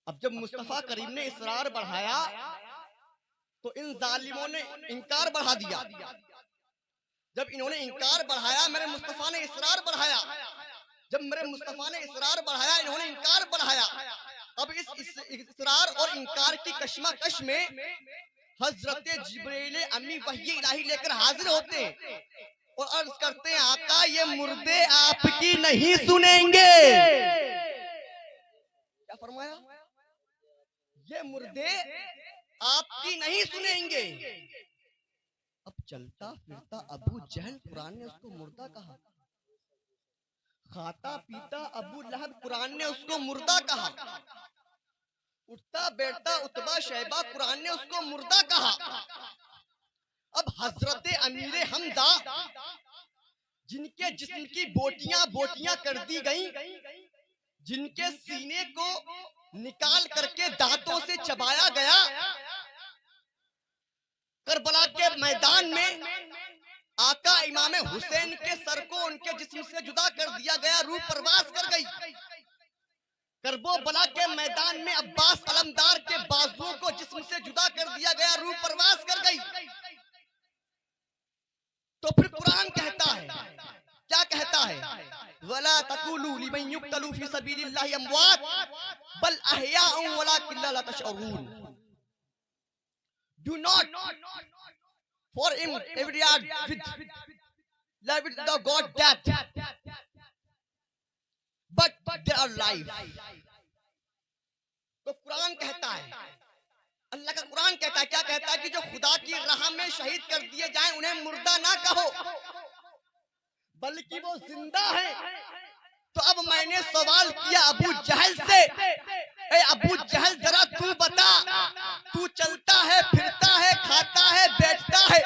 अब जब मुस्तफा करीम ने इसरार बढ़ाया तो इन जालिमों ने इनकार बढ़ा दिया। जब इन्होंने इनकार बढ़ाया, मेरे मुस्तफा ने इसरार बढ़ाया। जब मेरे मुस्तफा ने इसरार बढ़ाया, इन्होंने इनकार बढ़ाया। अब इस इसरार और इनकार की कशमकश में हजरत जिब्रील अम्मी वही इलाही लेकर हाजिर होते हैं और अर्ज करते हैं, आका ये मुर्दे आपकी नहीं सुनेंगे। क्या फरमाया? ये मुर्दे आपकी नहीं सुनेंगे। अब चलता फिरता अबू जहल, कुरान ने उसको मुर्दा कहा। खाता पीता अबू लहब, कुरान ने उसको मुर्दा कहा। उठता बैठता उतबा शैबा, कुरान ने उसको मुर्दा कहा। अब हजरत अमीर हमजा, जिनके जिस्म की बोटियां बोटियां कर दी गई, जिनके सीने को निकाल करके दांतों से चबाया गया, करबला के मैदान में आका इमाम हुसैन के सर को उनके जिस्म से जुदा कर दिया गया, रूह परवास कर गई। करबला के मैदान में अब्बास अलमदार के बाजुओं को जिस्म से जुदा कर दिया गया, रूह परवास कर गई। तो फिर कुरान कहता है, क्या कहता है? वला तकुलू लिमन युक्तलू फी सबीलिल्लाहि अमवात बल अहयाउन वलाकिन ला तशऊरून। Do not for him every yard with the God death, but they are alive. तो कुरान कहता है, अल्लाह का कुरान कहता है, क्या कहता है? कि जो खुदा की राह में शहीद कर दिए जाएं उन्हें मुर्दा ना कहो, बल्कि वो जिंदा है। तो अब मैंने सवाल किया अबू जहल से, ए अबू जहल जरा तू बता, तू चलता है फिरता है खाता है बैठता है,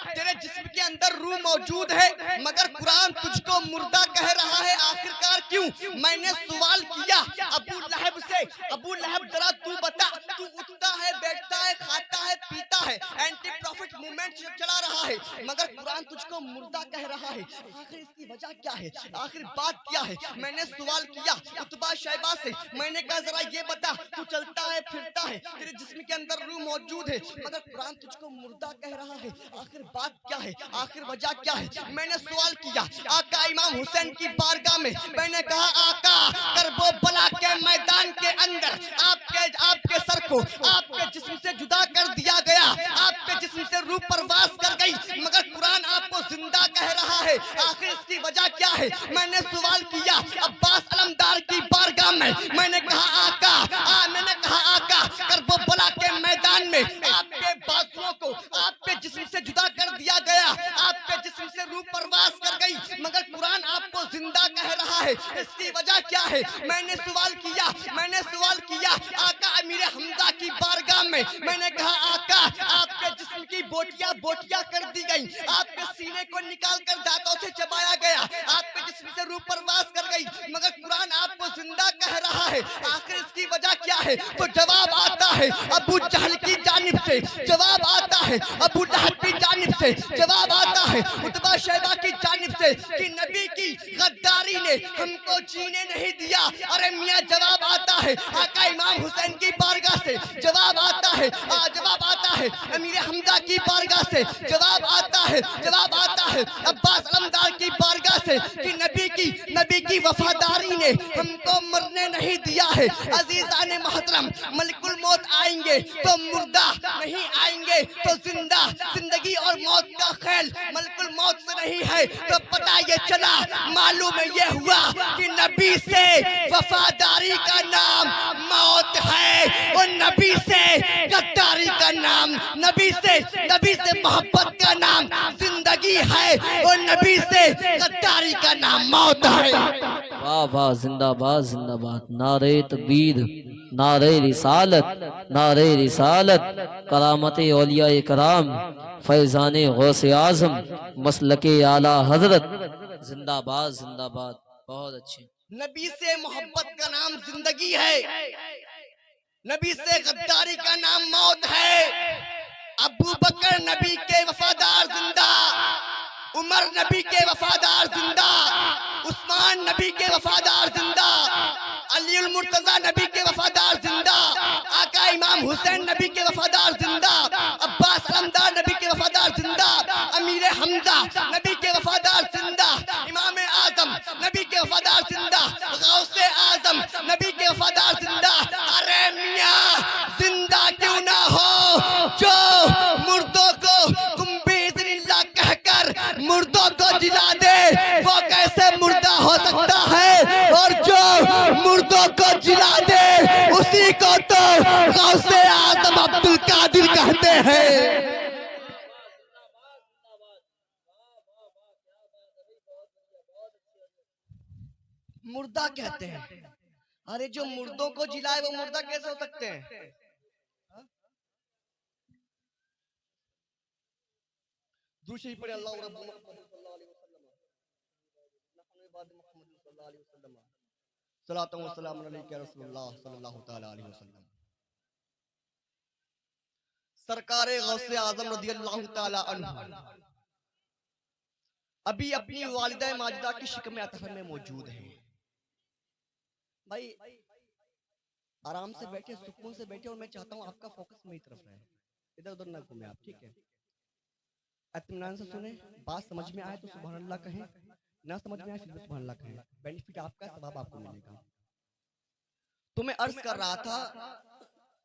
तेरे जिस्म के अंदर रूह मौजूद है, मगर कुरान तुझको मुर्दा कह रहा है, आखिरकार क्यों? मैंने सवाल किया अबू लहब से, अबू लहब जरा तू बता, तू उठता है बैठता है खाता है पीता है, एंटी प्रॉफिट मूवमेंट चला रहा है, मगर कुरान तुझको मुर्दा कह रहा है, आखिर इसकी वजह क्या है? आखिर बात क्या है? मैंने सवाल किया उतबा शैबा से, मैंने कहा जरा ये बता, तू चलता है फिरता है, तेरे जिस्म के अंदर रूह मौजूद है, मगर कुरान तुझको मुर्दा कह रहा है, आखिर बात क्या है? आखिर वजह क्या है? मैंने सवाल किया आका इमाम हुसैन की बारगाह में, मैंने कहा आका करबला के मैदान के अंदर आपके सर को आपके जिस्म से जुदा कर दिया गया, आपके जिस्म से रूह परवास कर गई, मगर कुरान आपको जिंदा कह रहा है, आखिर इसकी वजह क्या है? मैंने सवाल किया अब्बास अलमदार की बारगाह में, मैंने कहा आका करबला के मैदान में आपके बाजुओं को आपके जिस्म से जुदा कर दिया गया, आपके जिस्म से रूह परवास कर गई, मगर कुरान आपको जिंदा कह रहा है, इसकी वजह क्या है? मैंने सवाल किया आका अमीर हमजा की बारगाह में, मैंने कहा आका आपके जिस्म की बोटियां बोटियां कर दी गई, आपके सीने को निकाल कर दांतों से चबाया गया, आपके जिस्म से रूह परवास कर गई, मगर कुरान आपको जिंदा कह रहा है, आखिर इसकी वजह क्या है? तो जवाब आता है अबू जहल की जानिब से, जवाब आता है अबू लहब की जानिब से, जवाब आता है उतबा शैबा की जानिब से कि नबी की गद्दारी ने हमको जीने नहीं दिया। अरे मियां जवाब आता है आका इमाम हुसैन की बारगाह से, जवाब आता है अमीर हमजा की बारगाह से, जवाब आता है अब्बास अलमदार की बारगाह से कि नबी की वफादारी ने हमको मरने नहीं दिया है। अजीजान मोहतरम, मलिकुल मौत आएंगे तो मुर्दा नहीं आएंगे तो जिंदा, जिंदगी और मौत का खेल मलिकुल मौत से नहीं है। तो पता ये चला, मालूम ये हुआ कि नबी से वफादारी का नाम मौत है और नबी से गद्दारी का नाम, नबी से मोहब्बत का नाम जिंदगी है और नबी से गद्दारी का नाम मौत है। वाह वाह, जिंदाबाद जिंदाबाद, नारे तकबीर, नारे रिसालत, करामत औलिया कराम, फैजान गौसे आजम, मसलके आला हजरत, जिंदाबाद जिंदाबाद, बहुत अच्छे। नबी से मोहब्बत का नाम जिंदगी है, नबी से गद्दारी का नाम मौत है। अबू बकर नबी के वफादार जिंदा, उमर नबी के वफादार जिंदा, उस्मान नबी के वफादार जिंदा, अली उल मुर्तजा नबी के वफादार जिंदा, जिला दे उसी को तो गौसे आजम अब्दुल कादिर कहते हैं। मुर्दा कहते हैं। अरे जो मुर्दों को जिलाए वो मुर्दा कैसे हो सकते हैं? दूसरी पढ़े अल्लाह रब्बुल मोहम्मद सल्लल्लाहु अलैहि वसल्लम नहनु इबाद मोहम्मद सल्लल्लाहु अलैहि वसल्लम सलातु व सलाम अलैका रसूलुल्लाह सल्लल्लाहु तआला अलैहि वसल्लम। सरकारे गौसे आजम रदियल्लाहु तआला अन्हु अभी अपनी वालिदा माजिदा की शिकम अतहर में मौजूद हैं। भाई आराम से बैठे, सुकून से बैठे, और मैं चाहता हूँ आपका फोकस मेरी तरफ रहे, इधर उधर ना घूमे आप, ठीक है? इत्मीनान से सुने, बात समझ में आए तो सुभान अल्लाह कहें, ना समझ में आए फिर भी सुभान अल्लाह कहें। बेनिफिट आपका, सवाब आपको मिलेगा। तो मैं अर्ज कर रहा था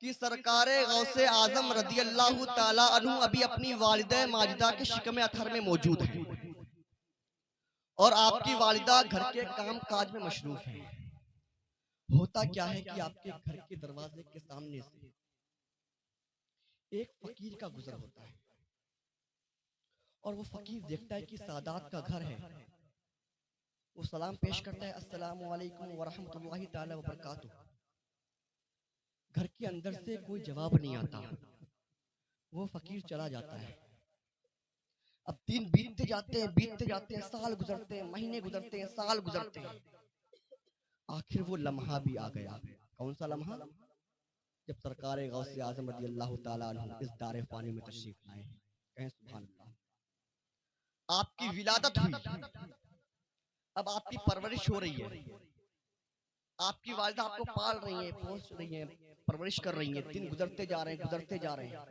कि सरकारे गौसे आजम रदियल्लाहु ताला अन्हु अभी अपनी वालिदा माजिदा के शिकम अतहर में मौजूद है और आपकी वालिदा घर के काम काज में मशरूफ है। होता क्या है कि आपके घर के दरवाजे के सामने से एक फकीर का गुजर होता है और वो फकीर देखता है कि सादात का घर है। वो सलाम पेश करता है, अस्सलामु अलैकुम व रहमतुल्लाहि ताला व बरकातुहू। घर के अंदर से कोई जवाब नहीं आता, वो फकीर चला जाता है। अब दिन बीतते जाते हैं, साल गुजरते हैं, महीने गुजरते हैं, साल गुजरते हैं। आखिर वो लम्हा भी आ गया। कौन सा लम्हा? जब सरकार गौसे आजम रदियल्लाहु ताला अन्हु इस दारे फानी में तशरीफ लाए। कहें सुभान अल्लाह। आपकी विलादत हुई, अब आपकी परवरिश हो रही है। आपकी वालिदा आपको पाल रही है, पोस रही है, परवरिश कर रही है। दिन गुजरते जा रहे हैं,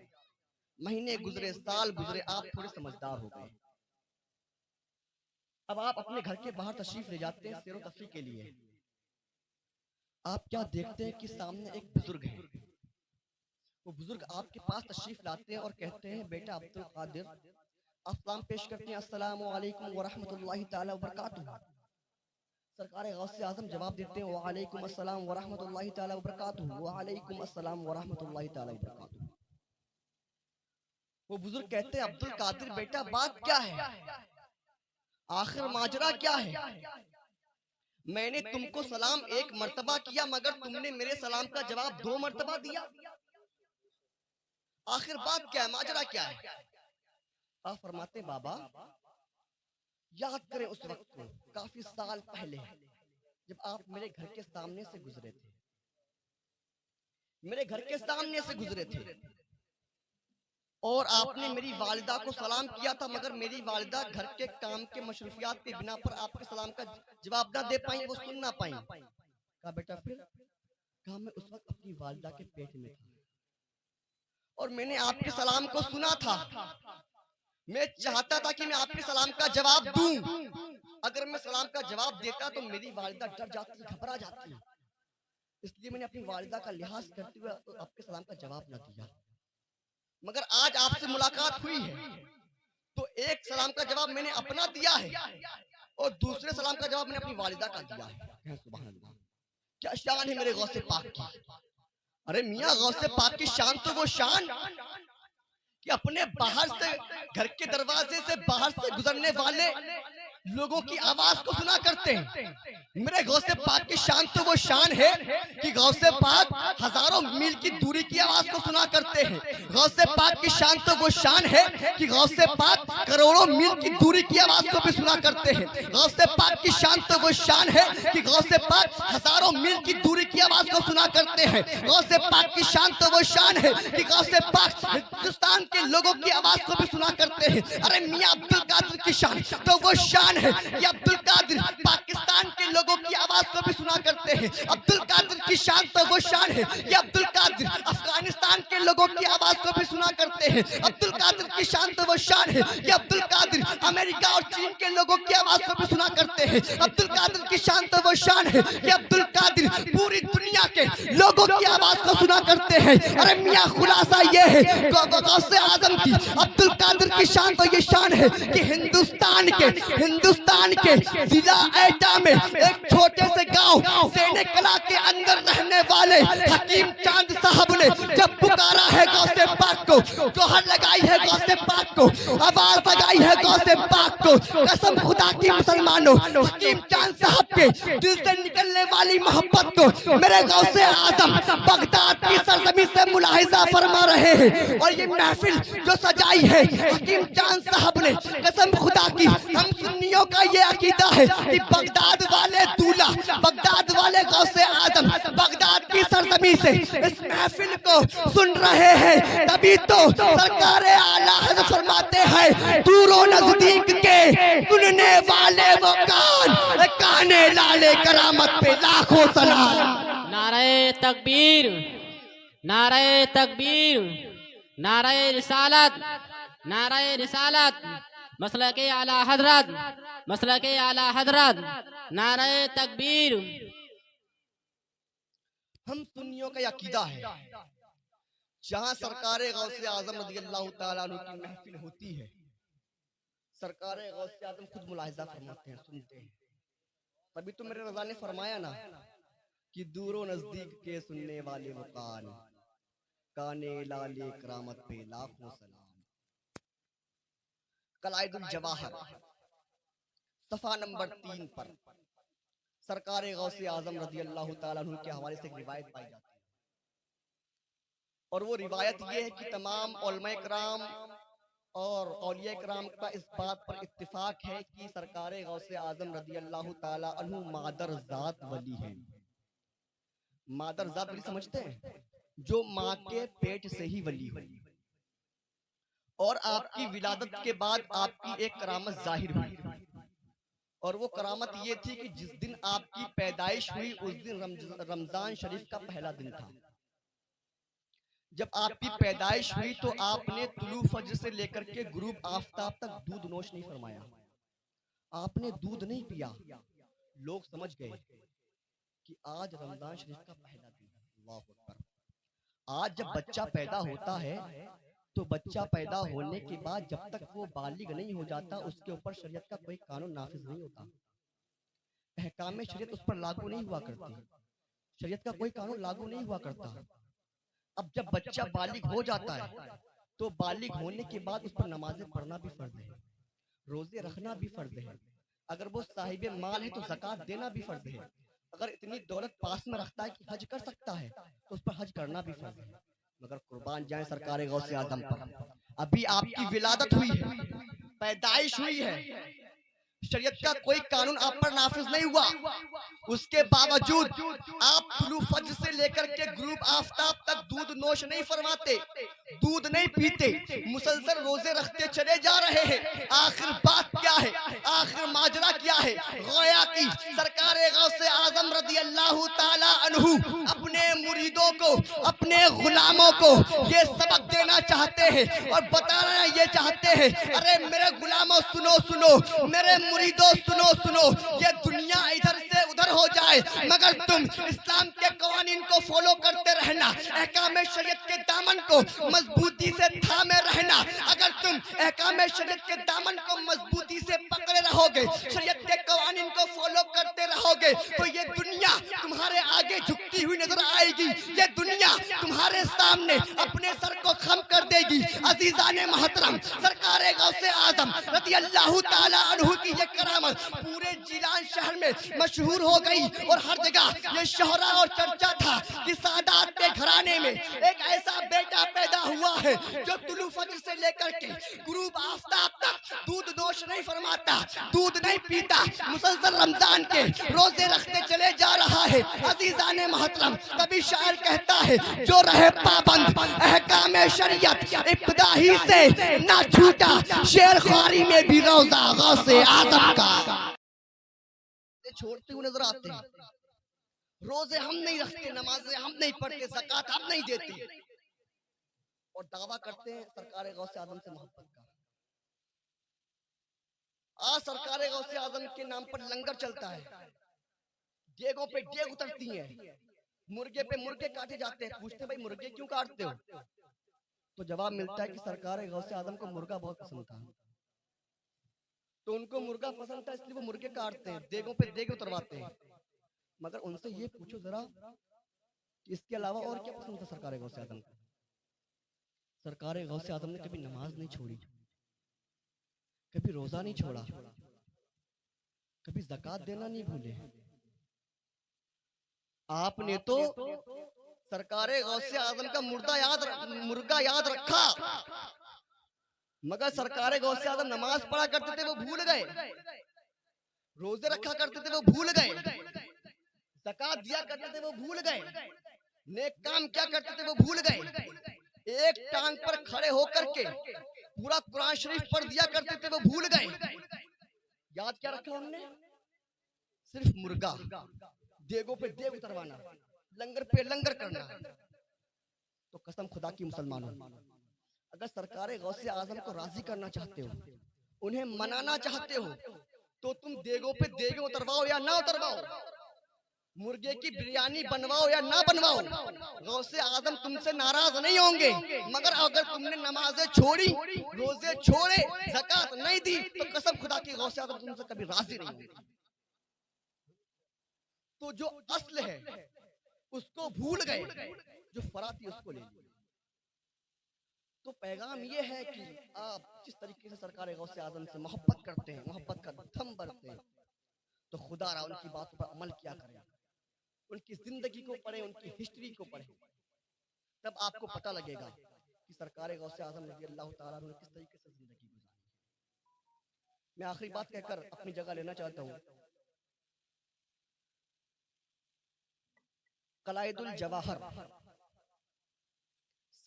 महीने गुजरे, साल गुजरे, आप थोड़े समझदार हो गए। अब आप अपने घर के बाहर तशरीफ ले जाते हैं सैर व तफरीह के लिए। आप क्या देखते हैं कि सामने एक बुजुर्ग है। वो बुजुर्ग आपके पास तशरीफ लाते हैं और कहते हैं, बेटा अब्दुल कादिर, आप सलाम पेश करते हैं, अस्सलामु अलैकुम व रहमतुल्लाहि ताला व बरकातुहू। सरकार गौसे आजम जवाब देते हैं, वालेकुम अस्सलाम व रहमतुल्लाहि ताला व बरकातुहू, वालेकुम अस्सलाम व रहमतुल्लाहि ताला व बरकातुहू। वो बुजुर्ग कहते हैं, अब्दुल कादिर बेटा बात क्या है, आखिर माजरा क्या है? मैंने तुमको सलाम एक मर्तबा किया मगर तुमने मेरे सलाम का जवाब 2 मर्तबा दिया। आखिर बात क्या है, माजरा क्या है? आप फरमाते बाबा, याद करें उस वक्त को, काफी साल पहले जब आप मेरे घर के सामने से गुजरे थे। मेरे घर के सामने से गुजरे थे और आपने मेरी वालिदा को सलाम किया था मगर मेरी वालिदा घर के काम के मशरूफियात के बिना पर आपके सलाम का जवाब ना दे पाई, वो सुन ना पाई। कहा बेटा फिर? कहा मैं उस वक्त अपनी वालिदा के पेट में था और मैंने आपके सलाम को सुना था। मैं चाहता था कि मैं आपके सलाम का जवाब दूं। अगर मैं सलाम का जवाब देता तो मेरी वालिदा डर जाती, घबरा जाती, इसलिए मैंने अपनी वालिदा का लिहाज करते हुए आपके सलाम का जवाब न दिया। मगर आज आपसे मुलाकात हुई है तो एक सलाम का जवाब मैंने अपना दिया है और दूसरे सलाम का जवाब मैंने अपनी वालिदा का दिया है। सुभान अल्लाह, क्या शान है मेरे गौसे पाक की। अरे मियां, गौसे पाक की शान तो वो शान कि अपने बाहर से, घर के दरवाजे से बाहर से गुजरने वाले लोगों की आवाज को सुना करते हैं। मेरे गौसे पाक की शान तो वो शान है कि गौसे पाक हजारों मील की दूरी की आवाज को सुना करते हैं। गौसे पाक की शान तो वो शान है कि गौसे पाक करोड़ों मील की दूरी की आवाज को भी सुना करते हैं। गौसे पाक की शान तो वो शान है कि गौसे पाक हजारों मील की दूरी की आवाज को सुना करते हैं। गौसे पाक की शान तो वो शान है कि गौसे पाक हिंदुस्तान के लोगों की आवाज को भी सुना करते हैं। अरे मियां अब्दुल कादिर की शान तो वो शान है कि अब्दुल कादिर पाकिस्तान के लोगों की आवाज को भी सुना करते हैं। अब्दुल कादिर की शान तो वो शान है कि अब्दुल कादिर अफगानिस्तान के लोगों की आवाज को भी सुना करते हैं। अब्दुल कादिर की शान तो वो शान है कि अब्दुल कादिर अमेरिका और चीन के लोगों की आवाज को भी सुना करते हैं। अब्दुल कादिर की शान तो वो शान है कि अब्दुल कादिर पूरी दुनिया दुनिया के लोगों की आवाज को सुना करते हैं। अरे मियां खुलासा ये है गौसे आजम की, अब्दुल कादिर की शान तो ये शान है कि हिंदुस्तान के जिला एटा में एक छोटे से गांव सेने कला के अंदर रहने वाले हकीम चांद साहब ने जब पुकारा है गौसे पाक को, गोहर लगाई है गौसे पाक को, आवाज लगाई है गौसे पाक को, कसम खुदा की मुसलमानों, हकीम चांद साहब के दिल से निकलने वाली मोहब्बत को मेरे गौसे आजम बगदाद की सरजमीन से मुलाहिजा फरमा रहे हैं। और ये महफिल जो सजाई है हकीम चांद साहब ने, कसम खुदा की हम सुन्नियों का ये अकीदा है कि बगदाद वाले दूल्हा, बगदाद वाले गौसे आजम बगदाद की सरजमीन से इस महफिल को सुन रहे हैं, तभी तो सरकार आला हज़रत फरमाते हैं दूरों नजदीक के सुनने वाले वो काने लाले करामत पे लाखों सलाम। नारे तकबीर, नारे तकबीर, नारे रिसालत, नारे रिसालत, मसलके आला हजरत, मसलके आला हजरत, नारे तकबीर। हम सुन्नियों का अकीदा है जहां सरकारे गौसे आजम रज़ियल्लाहु ताला अन्हु की महफिल होती है, सरकारे गौसे आजम खुद मुलाहिजा फरमाते हैं, सुनते हैं। तभी तो मेरे रज़ा ने फरमाया ना कि दूरों नजदीक के सुनने वाले वो काने लाले करामत पे लाखों सलाम। कलाइदुल जवाहर सफा नंबर 3 पर सरकारे गौसे आजम रज़ियल्लाहु ताला अन्हु के हवाले से एक रिवायत पाई जाती है, और वो रिवायत ये है कि तमाम उलमाए किराम और औलिया किराम का इस बात पर इत्तिफाक है कि सरकारे गौसे आजम रज़ियल्लाहु ताला अन्हु मादर जात वली हैं। मादर जात वली समझते हैं? जो माँ के पेट से ही वली हो, और आपकी विलादत के बाद आपकी एक करामत जाहिर हुई, और वो करामत ये थी कि जिस दिन आपकी पैदाइश हुई उस दिन रमजान शरीफ का पहला दिन था। जब आपकी पैदाइश हुई तो आपने तुलू फज्र से लेकर के गुरूब आफताब तक दूध नोश नहीं फरमाया, आपने दूध नहीं पिया। लोग समझ गए कि आज रमजान शरीफ का पहला दिन है। अल्लाहु अकबर। आज जब बच्चा पैदा होता है तो बच्चा पैदा होने के बाद जब तक वो बालिग नहीं हो जाता उसके ऊपर शरीयत का कोई कानून नाफिज नहीं होता, अहकाम शरीयत उस पर लागू नहीं हुआ करती, शरीयत का कोई कानून लागू नहीं हुआ करता। अब जब बच्चा बालिग हो जाता है तो बालिग होने के बाद उस पर नमाजें पढ़ना भी फर्ज है, रोजे रखना भी फर्ज है, अगर वो साहिब माल है तो ज़कात देना भी फर्ज है, अगर इतनी दौलत पास में रखता है कि हज कर सकता है तो उस पर हज करना भी फर्ज है। मगर कुर्बान जाए सरकार गौसे आजम पर, अभी आपकी विलादत हुई है, पैदाइश हुई है, शरीयत का कोई कानून आप पर नाफिज नहीं हुआ, उसके बावजूद आप तुलू फज्र से लेकर के गुरूब आफताब तक दूध नोश नहीं फरमाते, दूध नहीं पीते, मुसलसल रोजे रखते चले जा रहे हैं। आखिर बात क्या है, आखिर माजरा क्या है? गोया की सरकार गौसे आजम रज़ियल्लाहु ताला अन्हु अपने मुरीदों को, अपने गुलामों को ये सबक देना चाहते हैं और बताना ये चाहते हैं, अरे मेरे गुलामों सुनो सुनो, मेरे मुरीदों सुनो सुनो, ये दुनिया इधर से उधर हो जाए मगर तुम इस्लाम के कवानीन को फॉलो करते रहना, अहकाम शरीयत के दामन को मजबूती से थामे रहना। अगर तुम अहकाम शरीयत के दामन को मजबूती से पकड़े रहोगे, शरीयत के कवानीन को फॉलो करते रहोगे तो ये दुनिया तुम्हारे आगे झुकती हुई नजर आएगी, ये दुनिया तुम्हारे सामने अपने सर को खम कर देगी। अजीजाने मोहतरम, सरकार गौसे आजम रज़ियल्लाहु ताला अन्हु की ये करामत पूरे जिलान शहर में मशहूर हो गई और हर जगह ये शोहरा और चर्चा था कि सादात के घराने में एक ऐसा बेटा पैदा हुआ है जो तुलू फज्र से लेकर के गुरूब आफताब तक दूध नोश नहीं फरमाता, दूध नहीं पीता, मुसलसल रमजान के रोजे रखते चले जा रहा है। अजीजाने मोहतरम, तभी शायर कहता है जो रहे पाबंद अहकाम शरीयत इब्तिदा ही से ना छूटा, शेर ख्वारी में भी रोजा गौसे आजम का। छोड़ते हुए नजर आते हैं, रोजे हम नहीं रखते, नमाजें हम नहीं पढ़ते, ज़कात हम नहीं देते और दावा करते हैं सरकार गौसे आजम से मोहब्बत का। आज सरकार गौसे आजम के नाम पर लंगर चलता है, डेगों पे डेग उतरती हैं, मुर्गे पे मुर्गे काटे जाते हैं। पूछते भाई मुर्गे क्यों काटते हो? तो जवाब मिलता है कि सरकार गौसे आजम को मुर्गा बहुत पसंद था, तो उनको मुर्गा पसंद था इसलिए वो मुर्गे काटते हैं, देगों पे देग उतरवाते हैं। मगर उनसे ये पूछो जरा कि इसके अलावा और क्या पसंद था सरकार गौसे आजम को? सरकार गौसे आजम ने कभी नमाज नहीं छोड़ी, कभी रोजा नहीं छोड़ा, कभी ज़कात देना नहीं भूले। आपने तो सरकार गौसे आजम का मुर्गा याद रखा, मगर सरकार गौसे आजम नमाज पढ़ा करते थे वो भूल गए, रोजे रखा करते थे वो भूल गए, ज़कात दिया करते थे वो भूल गए, नेक काम क्या करते थे वो भूल गए। एक टांग पर खड़े होकर के पूरा कुरान शरीफ पढ़ दिया करते थे वो भूल गए। याद क्या रखा हमने? सिर्फ मुर्गा, देगों पे देग उतरवाना, लंगर पे लंगर करना। तो कसम खुदा की मुसलमानों, अगर सरकार गौसे आजम को राजी करना चाहते हो, उन्हें मनाना चाहते हो, तो तुम देगों पे देगे उतरवाओ या ना उतरवाओ, मुर्गे की बिरयानी बनवाओ या ना बनवाओ, गौसे आजम तुमसे नाराज नहीं होंगे। मगर अगर तुमने नमाजें छोड़ी, रोजे छोड़े, ज़कात नहीं दी, तो कसम खुदा की गौसे आजम तुमसे कभी राजी नहीं होंगे। तो जो असल है उसको भूल गए, जो फराती उसको ले लिया। तो पैगाम ये है कि आप जिस तरीके से सरकार गौसे आजम से मोहब्बत करते हैं, मोहब्बत का दम भरते हैं, तो खुदा रा उनकी बातों पर अमल किया करें, उनकी जिंदगी को पढ़े, उनकी हिस्ट्री को पढ़े, तब आपको पता लगेगा कि सरकार गौसे आजम रज़ी अल्लाह ताला ने किस तरीके से जिंदगी गुजारी। मैं आखिरी बात कहकर अपनी जगह लेना चाहता हूँ। कलाइदुल जवाहर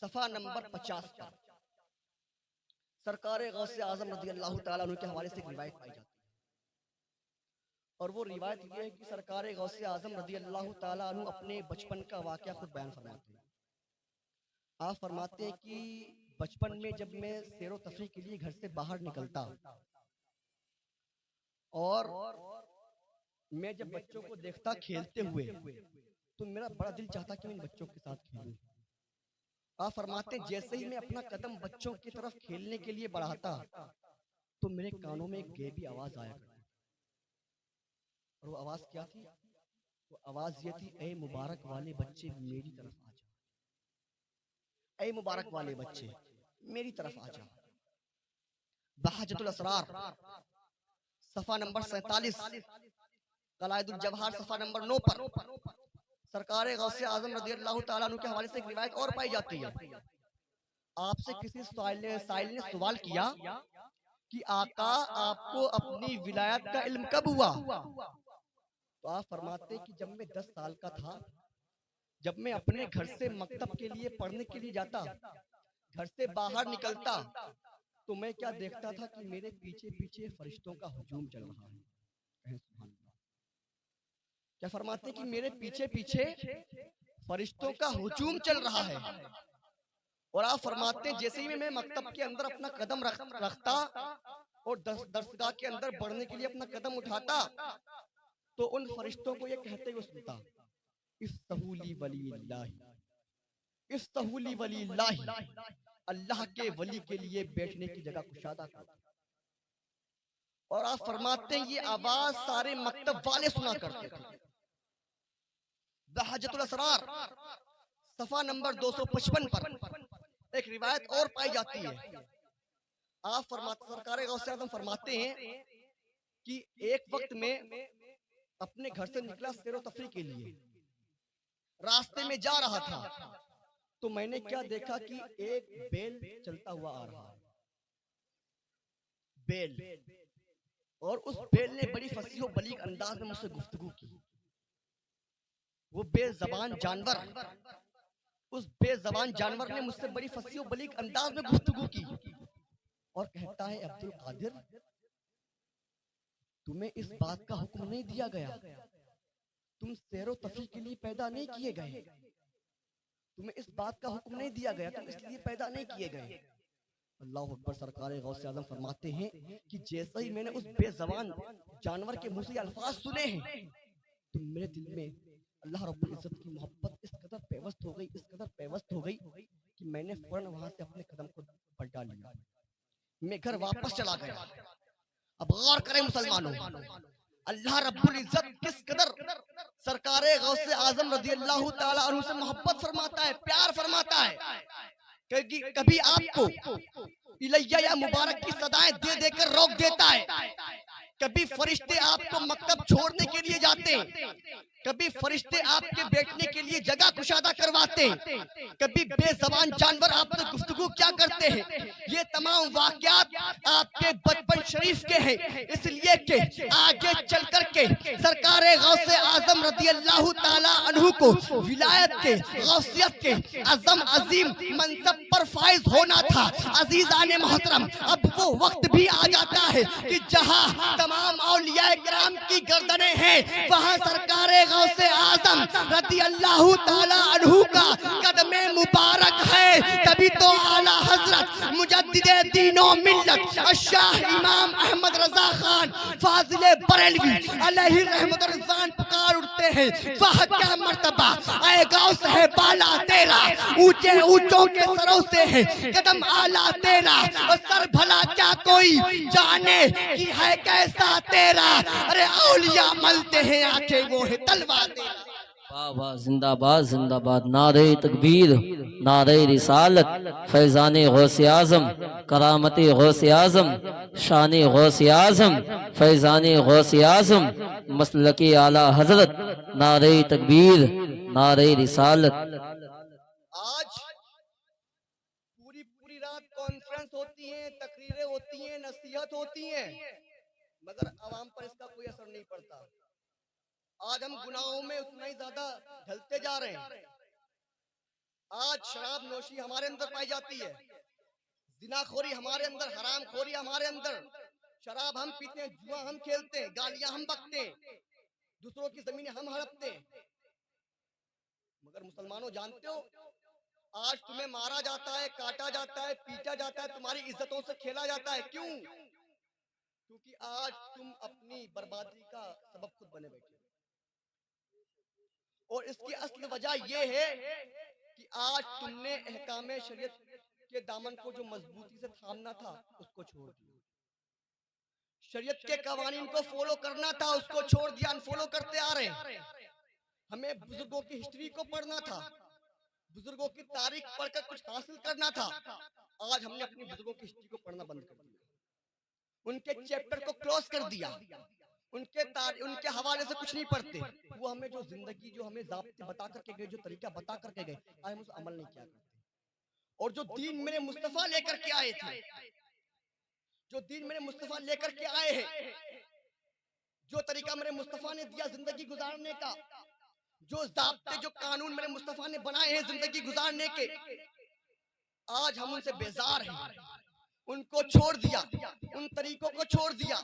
सफा नंबर 50 पर सरकार गौसे आजम रज़ी अल्लाह ताला अन्हु के हवाले से एक रिवायत पाई जाती है, और वो रिवायत ये है कि सरकार गौसे आजम रज़ी अल्लाह ताला अन्हु अपने बचपन का वाक़या खुद बयान फरमाते हैं। आप फरमाते हैं कि बचपन में जब मैं सैर व तफरीह के लिए घर से बाहर निकलता और मैं जब बच्चों को देखता खेलते हुए, तो मेरा बड़ा दिल चाहता कि मैं इन बच्चों के साथ खेलूं। आप फरमाते हैं जैसे ही मैं अपना कदम बच्चों की तरफ खेलने के लिए बढ़ाता, तो मेरे कानों में एक गैबी आवाज आया करती, और वो आवाज क्या थी? वो आवाज ये थी, ऐ मुबारक वाले बच्चे मेरी तरफ आ जाओ, ऐ मुबारक वाले बच्चे मेरी तरफ आ जाओ। बहाजतुल असरार सफा नंबर 47, कलाइदुल जवाहर सफा नंबर 9 पर सरकार गौसे आजम रज़ी अल्लाह ताला अन्हु के हवाले से एक रिवायत और पाई जाती है। आपसे किसी साइल ने सवाल किया कि आका आपको अपनी विलायत का इल्म कब हुआ? तो आप फरमाते कि जब मैं 10 साल का था, जब मैं अपने घर से मकतब के लिए पढ़ने के लिए जाता, घर से बाहर निकलता, तो मैं क्या देखता था कि मेरे पीछे पीछे फरिश्तों का हुजूम चल रहा है। सुभान अल्लाह। क्या फरमाते कि मेरे पीछे पीछे फरिश्तों का हुजूम चल रहा है। और आप फरमाते हैं जैसे ही मैं मकतब के अंदर अपना कदम रखता और दरसगाह के अंदर बढ़ने के लिए अपना कदम उठाता, तो उन फरिश्तों को ये कहते हुए सुनता, इफ्तहूली वलील्लाह, इफ्तहूली वलील्लाह, अल्लाह के वली के लिए बैठने की जगह कुशादा करो। और आप फरमाते हैं ये आवाज सारे मकतब वाले सुना करते थे। बहाजतुल असरार सफा नंबर 255 पर एक रिवायत और पाई जाती है। आप फरमाते, सरकार गौसे आज़म फरमाते हैं कि एक वक्त में अपने घर से निकला सैर व तफरीह के लिए, रास्ते में जा रहा था, तो मैंने क्या देखा कि एक बैल चलता हुआ आ रहा है, बैल, और उस बैल ने बड़ी फसीह व बलीग अंदाज में मुझसे गुफ्तगू की। वो बेज़बान जानवर, उस बेज़बान जानवर ने मुझसे बड़ी फसीह व बलीग अंदाज में गुफ्तगू की और कहता है, अब्दुल कादिर, तुम्हें इस बात का हुक्म नहीं दिया गया, तुम सैर व तफरीह के लिए पैदा नहीं किए गए, तुम्हें इस बात का हुक्म नहीं दिया गया, तुम इसलिए पैदा नहीं किए गए। अल्लाह अकबर। सरकार गौसे आज़म फरमाते हैं कि जैसे ही मैंने उस बेज़बान जानवर के मुंह से अल्फाज सुने हैं, तो मेरे दिल में अल्लाह रब्बुल इज्जत की मोहब्बत इस कदर पेवस्त हो गई, इस कदर पेवस्त हो गई कि मैंने फौरन वहां से अपने कदम को पलटा लिया, मैं घर वापस चला गया। अब गौर करें मुसलमानों, अल्लाह रब्बुल इज्जत किस कदर सरकारे गौसे आजम रज़ी अल्लाह ताला अन्हु से मोहब्बत फरमाता है, प्यार फरमाता है। क्योंकि कभी आपको इलैया या मुबारक की सदाएं दे देकर रोक देता है, कभी फरिश्ते आपको मकतब छोड़ने के लिए जाते हैं, कभी फरिश्ते आपके बैठने के लिए जगह कुशादा करवाते हैं, कभी बेज़बान जानवर आपसे गुफ्तगू क्या करते हैं। ये तमाम वाक़यात आपके बचपन शरीफ के हैं, इसलिए कि आगे चल कर के सरकारे गौसे आजम रज़ी अल्लाह ताला अन्हु को विलायत के, गौसियत के अज़म अजीम मनसब पर फाइज होना था। अजीज़ाने मोहतरम, अब वो वक्त भी आ जाता है कि जहां तमाम औलिया किराम की गर्दनें हैं, वहां सरकारे गौसे आजम रज़ी अल्लाह ताला अन्हु का कदमे मुबारक है। तभी तो आला हजरत मुजद्दिदे दीनो मिल्लत शाह इमाम अहमद रजा खान फाजिले बरेलवी अलैहि रहमत रिज़वान पुकार उठते हैं, वाह क्या मर्तबा आए गौस है बाला तेरा, ऊंचे ऊंचों के सरों से है कदम आला तेरा, और सर भला क्या कोई जाने कि है कैसा तेरा। अरे औलिया मलते हैं आंखें वो है तलवार तेरा। वाह वाह, जिंदाबाद जिंदाबाद। नारे तकबीर, नारे रिसालत, फैजाने गौसे आजम, करामते गौसे आजम, शाने गौसे आजम, फैजाने गौसे आजम, मसलके आला हजरत। नारे तकबीर, नारे रिसालत। आज पूरी पूरी रात कॉन्फ्रेंस होती है, तकरीरें होती हैं, नसीहत होती हैं, मगर आवाम पर इसका कोई असर नहीं पड़ता। आज हम गुनाहों में उतना ही ज्यादा ढलते जा रहे हैं। आज शराब नोशी हमारे अंदर पाई जाती है, जिनाखोरी हमारे अंदर, हरामखोरी हमारे अंदर, शराब हम पीते हैं, जुआ हम खेलते हैं, गालियां हम बकते हैं, दूसरों की जमीनें हम हड़पते हैं। मगर मुसलमानों जानते हो, आज तुम्हें मारा जाता है, काटा जाता है, पीटा जाता है, तुम्हारी इज्जतों से खेला जाता है। क्यों? क्योंकि आज तुम अपनी बर्बादी का सबब खुद बने बैठे। और इसकी असल वजह यह है कि आज तुमने अहकामे शरीयत के दामन को जो मजबूती से थामना था उसको छोड़ दिया, शरीयत के कवानीन को फॉलो करना था उसको छोड़ दिया, अनफॉलो करते आ रहे हैं। हमें बुजुर्गों की हिस्ट्री को पढ़ना था, बुजुर्गों की तारीख पढ़कर कुछ हासिल करना था। आज हमने अपनी बुजुर्गों की हिस्ट्री को पढ़ना बंद कर दिया, उनके चैप्टर को क्लोज कर दिया, उनके हवाले से कुछ नहीं पढ़ते। वो हमें जो जिंदगी, जो हमें ज़ाब्ते बता करके गए, जो तरीका बता करके गए, आज हम उस अमल नहीं किया करते। और जो दीन मेरे मुस्तफा लेकर के आए थे, जो दीन मेरे मुस्तफा लेकर के आए हैं, जो तरीका मेरे मुस्तफा ने दिया जिंदगी गुजारने का, जो ज़ाब्ते, जो कानून मेरे मुस्तफा ने बनाए हैं जिंदगी गुजारने के, आज हम उनसे बेजार हैं, उनको छोड़ दिया, उन तरीकों को छोड़ दिया,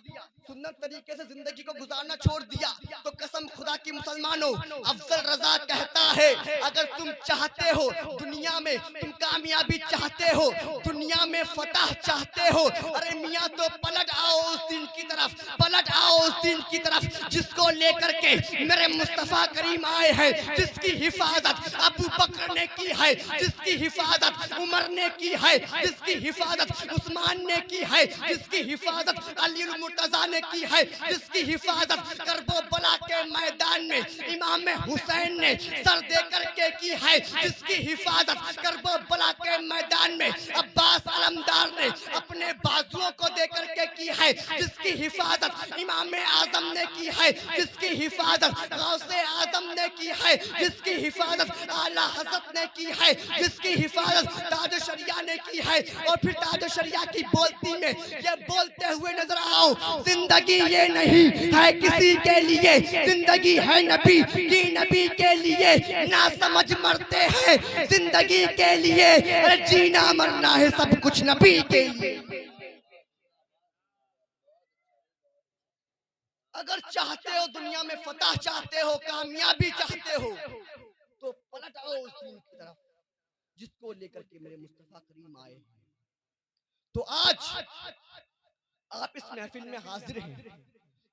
सुन्नत तरीके से जिंदगी को गुजारना छोड़ दिया। तो कसम खुदा की मुसलमानों, अफजल रजा कहता है, अगर तुम चाहते हो दुनिया में, तुम कामयाबी चाहते हो, दुनिया में फतह चाहते हो, अरे मियाँ तो पलट आओ उस दिन की तरफ, पलट आओ उस दिन की तरफ जिसको लेकर के मेरे मुस्तफा करीम आए हैं, जिसकी हिफाजत अबू बकर ने की है, जिसकी हिफाजत उमर ने की है, जिसकी हिफाजत उस्मान ने की है, जिसकी हिफाजत अली मुर्तजा ने की है, जिसकी हिफाजत करबला के मैदान में इमाम हुसैन ने सर दे करके की है, जिसकी हिफाजत करबला के मैदान में अब्बास अलमदार ने अपने बाजुओं को दे करके की है, जिसकी हिफाजत इमाम आजम ने की है, जिसकी हिफाजत गौसे आजम ने की है, जिसकी हिफाजत आला हजरत ने की है, जिसकी हिफाजत ताज शरिया ने की है। और फिर ताज शरिया की बोलती में ये बोलते हुए नजर आओ, जिंदगी ये नहीं है किसी के लिए, जिंदगी है नबी की, नबी के लिए ना समझ मरते हैं जिंदगी के लिए, अरे जीना मरना है सब कुछ नबी के लिए। अगर चाहते हो दुनिया में फतह चाहते हो, कामयाबी चाहते हो, तो पलट आओ उस दीन की तरफ जिसको लेकर के मेरे मुस्तफा करीम आए। तो आज आप इस महफिल में हाजिर हैं,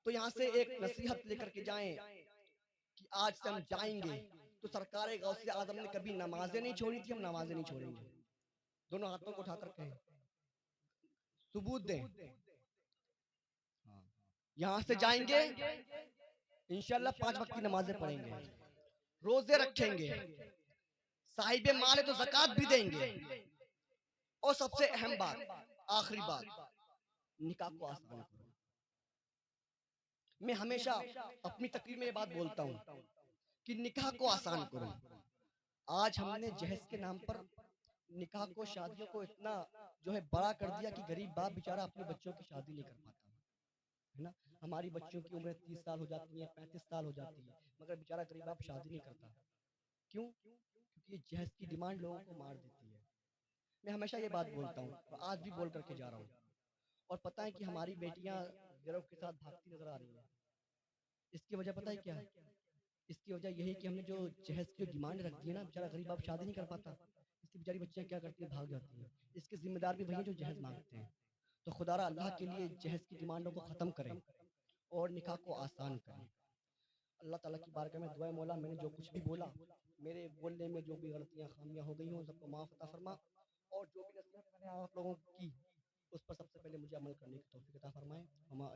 तो यहाँ से एक नसीहत लेकर के जाएं कि आज से हम जाएंगे तो सरकार गौसे आजम ने कभी नमाजें नहीं छोड़ी थी, हम नमाजें नहीं छोड़ेंगे। दोनों हाथों को उठाकर कहें, सबूत दें। यहाँ से जाएंगे इंशाल्लाह 5 वक्त की नमाजें पढ़ेंगे, रोजे रखेंगे, साहिब माल है तो ज़कात भी देंगे, और सबसे अहम बात, आखिरी बात, निकाह को आसान करो। मैं हमेशा अपनी तकरीर में ये बात बोलता हूँ कि निकाह को आसान करो। आज हमने जहेज के नाम पर निकाह को, शादियों को इतना जो है बड़ा कर दिया कि गरीब बाप बेचारा अपने बच्चों की शादी नहीं कर पाता है ना। हमारी बच्चों की उम्र 30 साल हो जाती है, 35 साल हो जाती है, मगर बेचारा गरीब बाप शादी नहीं करता। क्यों? क्योंकि ये जहेज की डिमांड लोगों को मार देती है। मैं हमेशा ये बात बोलता हूँ और आज भी बोल करके जा रहा हूँ। और पता है कि हमारी बेटियां गिरोह के साथ भागती नजर आ रही हैं। इसकी वजह पता है क्या है? इसकी वजह यही कि हमने जो जहेज की डिमांड रख दी है ना, बेचारा गरीब बाप शादी नहीं कर पाता, इसकी बेचारी बच्चियां क्या करती हैं, भाग जाती हैं। इसके जिम्मेदार भी वही हैं जो जहेज मांगते हैं। तो खुदारा अल्लाह के लिए जहेज की डिमांडों को ख़त्म करें और निकाह को आसान करें। अल्लाह ताला की बारगाह में दुआ है, मौला मैंने जो कुछ भी बोला, मेरे बोलने में जो भी गलतियां खामियां हो गई हों, सबको माफ़ अता फरमा, और जो भी नसीहत मैंने आप लोगों को की उस पर सबसे पहले मुझे अमल करने की तौफीक अता फरमाए।